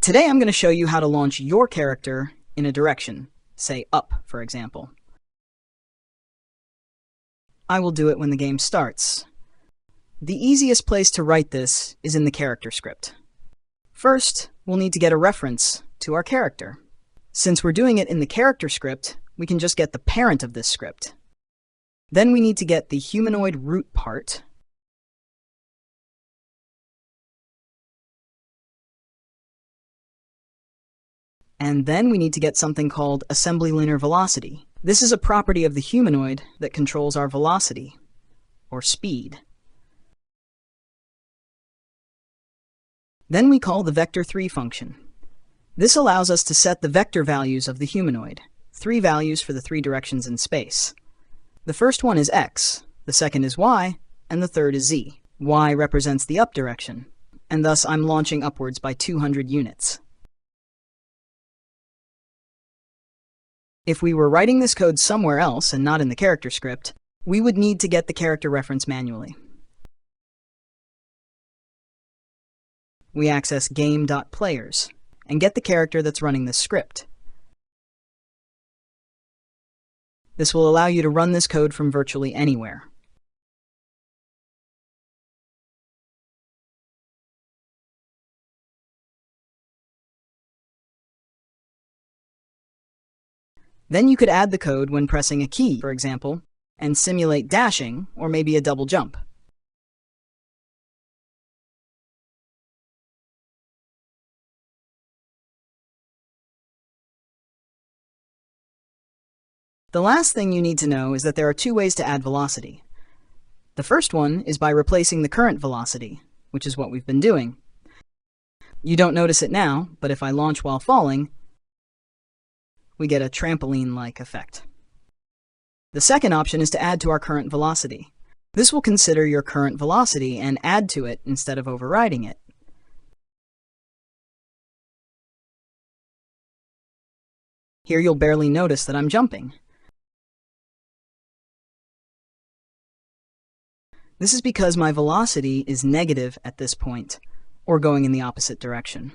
Today I'm going to show you how to launch your character in a direction, say up, for example. I will do it when the game starts. The easiest place to write this is in the character script. First, we'll need to get a reference to our character. Since we're doing it in the character script, we can just get the parent of this script. Then we need to get the HumanoidRootPart. And then we need to get something called AssemblyLinearVelocity. This is a property of the humanoid that controls our velocity, or speed. Then we call the vector3 function. This allows us to set the vector values of the humanoid, 3 values for the 3 directions in space. The first one is x, the second is y, and the third is z. Y represents the up direction, and thus I'm launching upwards by 200 units. If we were writing this code somewhere else and not in the character script, we would need to get the character reference manually. We access game.Players and get the character that's running this script. This will allow you to run this code from virtually anywhere. Then you could add the code when pressing a key, for example, and simulate dashing or maybe a double jump. The last thing you need to know is that there are 2 ways to add velocity. The first one is by replacing the current velocity, which is what we've been doing. You don't notice it now, but if I launch while falling, we get a trampoline-like effect. The second option is to add to our current velocity. This will consider your current velocity and add to it instead of overriding it. Here you'll barely notice that I'm jumping. This is because my velocity is negative at this point, or going in the opposite direction.